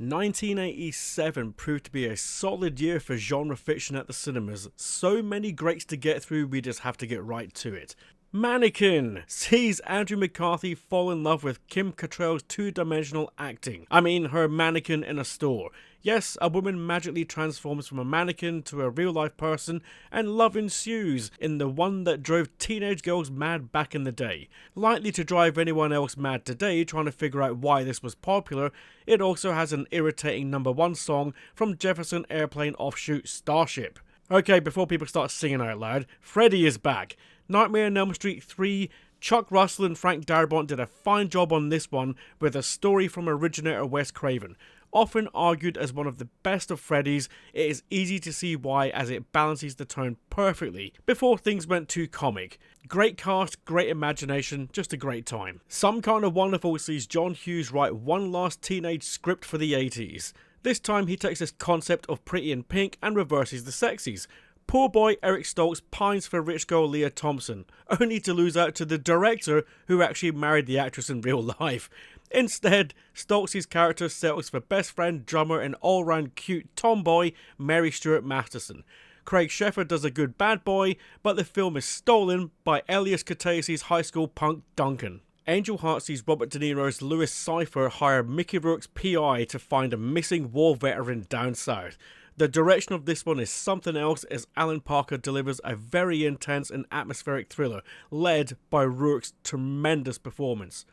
1987 proved to be a solid year for genre fiction at the cinemas. So many greats to get through, we just have to get right to it. Mannequin sees Andrew McCarthy fall in love with Kim Cattrall's two-dimensional acting. I mean, her mannequin in a store. Yes, a woman magically transforms from a mannequin to a real-life person, and love ensues in the one that drove teenage girls mad back in the day. Likely to drive anyone else mad today trying to figure out why this was popular, it also has an irritating #1 song from Jefferson Airplane offshoot Starship. Okay, before people start singing out loud, Freddy is back. Nightmare on Elm Street 3, Chuck Russell and Frank Darabont did a fine job on this one with a story from originator Wes Craven. Often argued as one of the best of Freddy's, it is easy to see why as it balances the tone perfectly before things went too comic. Great cast, great imagination, just a great time. Some Kind of Wonderful sees John Hughes write one last teenage script for the 80s. This time he takes this concept of Pretty in Pink and reverses the sexies. Poor boy Eric Stoltz pines for rich girl Leah Thompson, only to lose out to the director who actually married the actress in real life. Instead, Stoltz's character settles for best friend, drummer and all-round cute tomboy Mary Stuart Masterson. Craig Sheffer does a good bad boy, but the film is stolen by Elias Koteas' high school punk Duncan. Angel Heart sees Robert De Niro's Louis Cypher hire Mickey Rourke's PI to find a missing war veteran down south. The direction of this one is something else as Alan Parker delivers a very intense and atmospheric thriller, led by Rourke's tremendous performance.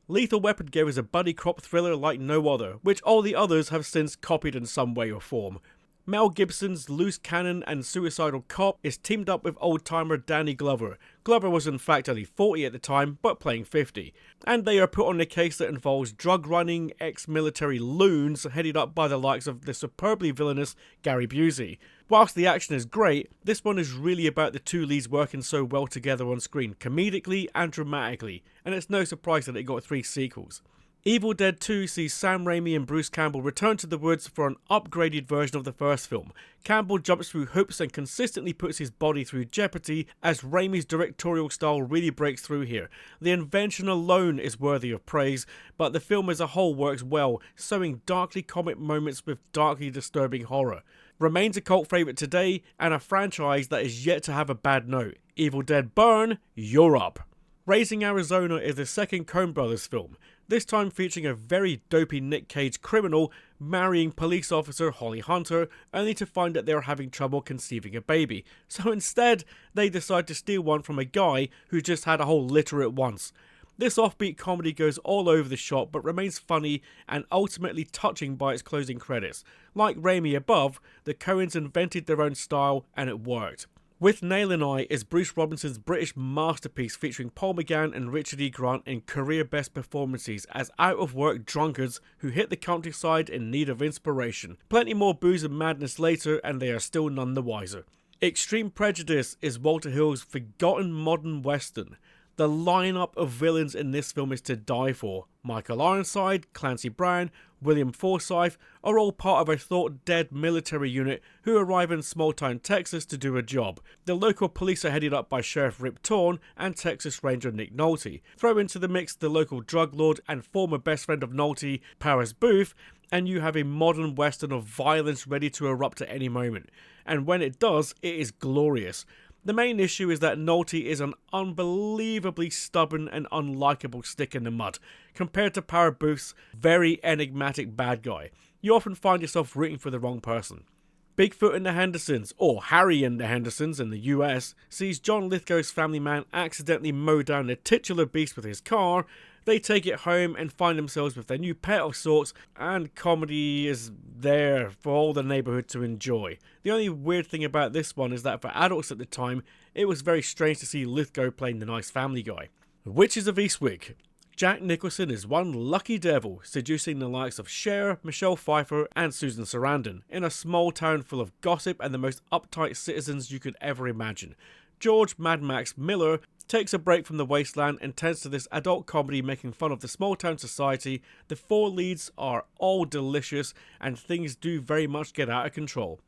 Lethal Weapon gave us a buddy cop thriller like no other, which all the others have since copied in some way or form. Mel Gibson's loose cannon and suicidal cop is teamed up with old-timer Danny Glover. Glover was in fact only 40 at the time, but playing 50. And they are put on a case that involves drug-running ex-military loons headed up by the likes of the superbly villainous Gary Busey. Whilst the action is great, this one is really about the two leads working so well together on screen, comedically and dramatically, and it's no surprise that it got 3 sequels. Evil Dead 2 sees Sam Raimi and Bruce Campbell return to the woods for an upgraded version of the first film. Campbell jumps through hoops and consistently puts his body through jeopardy as Raimi's directorial style really breaks through here. The invention alone is worthy of praise, but the film as a whole works well, sewing darkly comic moments with darkly disturbing horror. Remains a cult favourite today and a franchise that is yet to have a bad note. Evil Dead Burn, you're up. Raising Arizona is the second Coen Brothers film, this time featuring a very dopey Nick Cage criminal marrying police officer Holly Hunter, only to find that they are having trouble conceiving a baby. So instead, they decide to steal one from a guy who just had a whole litter at once. This offbeat comedy goes all over the shop but remains funny and ultimately touching by its closing credits. Like Raimi above, the Coens invented their own style and it worked. Withnail and I is Bruce Robinson's British masterpiece featuring Paul McGann and Richard E. Grant in career best performances as out-of-work drunkards who hit the countryside in need of inspiration. Plenty more booze and madness later and they are still none the wiser. Extreme Prejudice is Walter Hill's forgotten modern western. The lineup of villains in this film is to die for. Michael Ironside, Clancy Brown, William Forsythe are all part of a thought-dead military unit who arrive in small-town Texas to do a job. The local police are headed up by Sheriff Rip Torn and Texas Ranger Nick Nolte. Throw into the mix the local drug lord and former best friend of Nolte, Paris Booth, and you have a modern western of violence ready to erupt at any moment. And when it does, it is glorious. The main issue is that Nolte is an unbelievably stubborn and unlikable stick in the mud, compared to Para Booth's very enigmatic bad guy. You often find yourself rooting for the wrong person. Bigfoot and the Hendersons, or Harry and the Hendersons in the US, sees John Lithgow's family man accidentally mow down the titular beast with his car. They take it home and find themselves with their new pet of sorts, and comedy is there for all the neighbourhood to enjoy. The only weird thing about this one is that for adults at the time, it was very strange to see Lithgow playing the nice family guy. Witches of Eastwick. Jack Nicholson is one lucky devil, seducing the likes of Cher, Michelle Pfeiffer and Susan Sarandon, in a small town full of gossip and the most uptight citizens you could ever imagine. George Mad Max Miller takes a break from the wasteland and tends to this adult comedy making fun of the small town society. The 4 leads are all delicious and things do very much get out of control.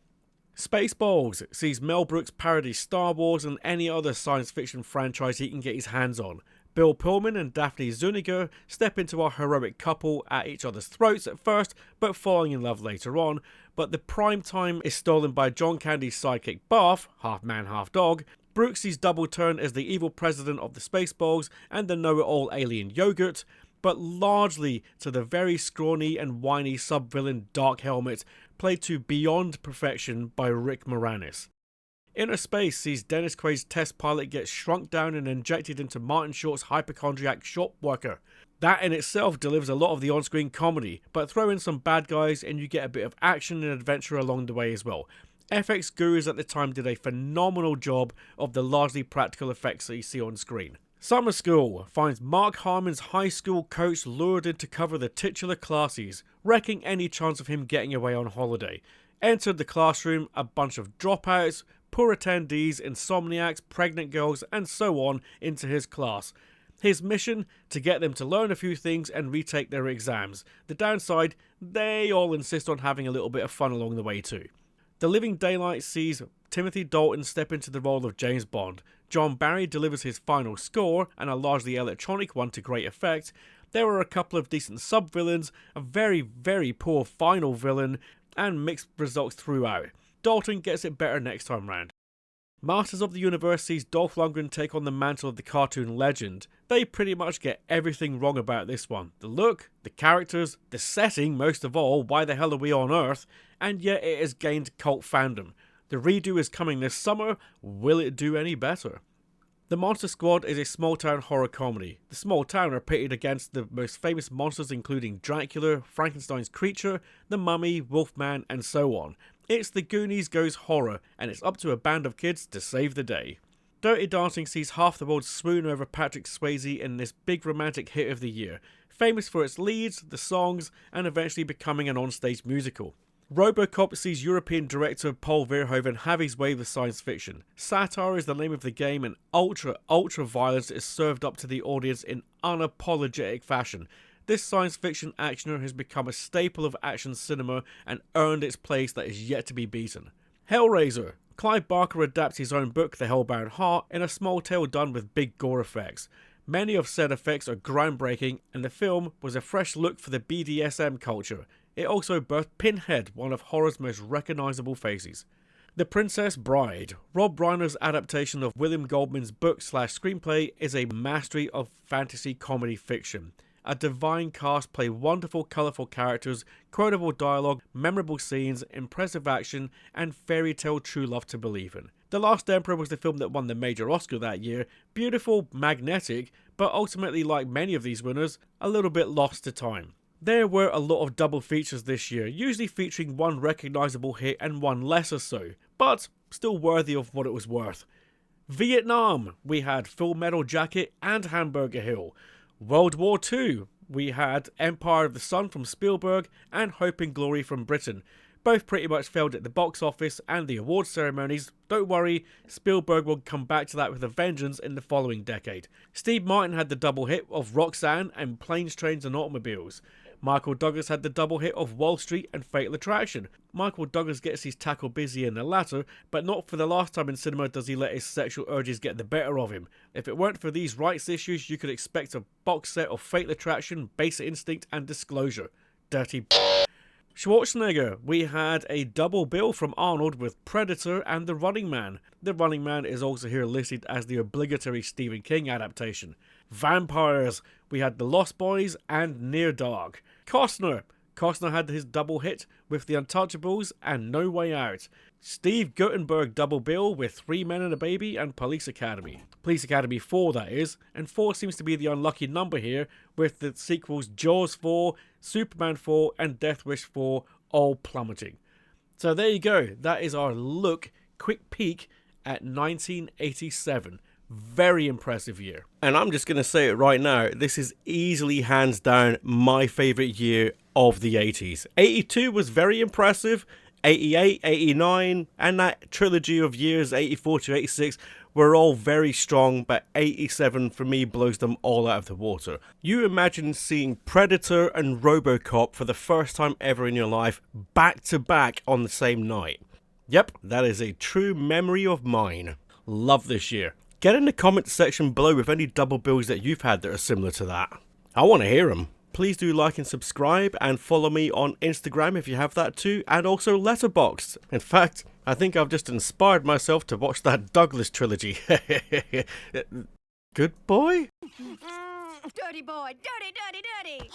Spaceballs sees Mel Brooks parody Star Wars and any other science fiction franchise he can get his hands on. Bill Pullman and Daphne Zuniga step into a heroic couple at each other's throats at first, but falling in love later on. But the prime time is stolen by John Candy's sidekick Barf, half man, half dog, Brooksy's double turn as the evil president of the Spaceballs and the know-it-all alien Yogurt, but largely to the very scrawny and whiny sub-villain Dark Helmet, played to beyond perfection by Rick Moranis. Innerspace sees Dennis Quaid's test pilot get shrunk down and injected into Martin Short's hypochondriac shop worker. That in itself delivers a lot of the on-screen comedy, but throw in some bad guys and you get a bit of action and adventure along the way as well. FX gurus at the time did a phenomenal job of the largely practical effects that you see on screen. Summer School finds Mark Harmon's high school coach lured in to cover the titular classes, wrecking any chance of him getting away on holiday. Entered the classroom a bunch of dropouts, poor attendees, insomniacs, pregnant girls, and so on into his class. His mission? To get them to learn a few things and retake their exams. The downside? They all insist on having a little bit of fun along the way too. The Living Daylights sees Timothy Dalton step into the role of James Bond. John Barry delivers his final score, and a largely electronic one to great effect. There were a couple of decent sub-villains, a very, very poor final villain, and mixed results throughout. Dalton gets it better next time round. Masters of the Universe sees Dolph Lundgren take on the mantle of the cartoon legend. They pretty much get everything wrong about this one. The look, the characters, the setting, most of all, why the hell are we on Earth? And yet it has gained cult fandom. The redo is coming this summer. Will it do any better? The Monster Squad is a small-town horror comedy. The small town are pitted against the most famous monsters including Dracula, Frankenstein's creature, the Mummy, Wolfman, and so on. It's the Goonies goes horror, and it's up to a band of kids to save the day. Dirty Dancing sees half the world swoon over Patrick Swayze in this big romantic hit of the year, famous for its leads, the songs, and eventually becoming an onstage musical. Robocop sees European director Paul Verhoeven have his way with science fiction. Satire is the name of the game, and ultra violence is served up to the audience in unapologetic fashion. This science fiction actioner has become a staple of action cinema and earned its place that is yet to be beaten. Hellraiser. Clive Barker adapts his own book, The Hellbound Heart, in a small tale done with big gore effects. Many of said effects are groundbreaking, and the film was a fresh look for the BDSM culture. It also birthed Pinhead, one of horror's most recognisable faces. The Princess Bride. Rob Reiner's adaptation of William Goldman's book/screenplay is a mastery of fantasy comedy fiction. A divine cast play wonderful, colourful characters, quotable dialogue, memorable scenes, impressive action, and fairy tale true love to believe in. The Last Emperor was the film that won the major Oscar that year. Beautiful, magnetic, but ultimately, like many of these winners, a little bit lost to time. There were a lot of double features this year, usually featuring one recognisable hit and one lesser so, but still worthy of what it was worth. Vietnam, we had Full Metal Jacket and Hamburger Hill. World War II, we had Empire of the Sun from Spielberg and Hope and Glory from Britain. Both pretty much failed at the box office and the award ceremonies. Don't worry, Spielberg will come back to that with a vengeance in the following decade. Steve Martin had the double hit of Roxanne and Planes, Trains and Automobiles. Michael Douglas had the double hit of Wall Street and Fatal Attraction. Michael Douglas gets his tackle busy in the latter, but not for the last time in cinema does he let his sexual urges get the better of him. If it weren't for these rights issues, you could expect a box set of Fatal Attraction, Basic Instinct and Disclosure. Dirty Schwarzenegger, we had a double bill from Arnold with Predator and The Running Man. The Running Man is also here listed as the obligatory Stephen King adaptation. Vampires, we had The Lost Boys and Near Dark. Costner had his double hit with The Untouchables and No Way Out. Steve Guttenberg double bill with 3 Men and a Baby and Police Academy. Police Academy 4 that is, and 4 seems to be the unlucky number here with the sequels Jaws 4, Superman 4 and Death Wish 4 all plummeting. So there you go, that is our quick peek at 1987. Very impressive year. And I'm just going to say it right now, this is easily hands down my favourite year of the 80s. 82 was very impressive, 88, 89, and that trilogy of years, 84 to 86, were all very strong, but 87 for me blows them all out of the water. You imagine seeing Predator and Robocop for the first time ever in your life, back to back on the same night. Yep, that is a true memory of mine. Love this year. Get in the comments section below with any double bills that you've had that are similar to that. I want to hear them. Please do like and subscribe, and follow me on Instagram if you have that too, and also Letterboxd. In fact, I think I've just inspired myself to watch that Douglas trilogy. Good boy? Dirty boy, dirty, dirty, dirty.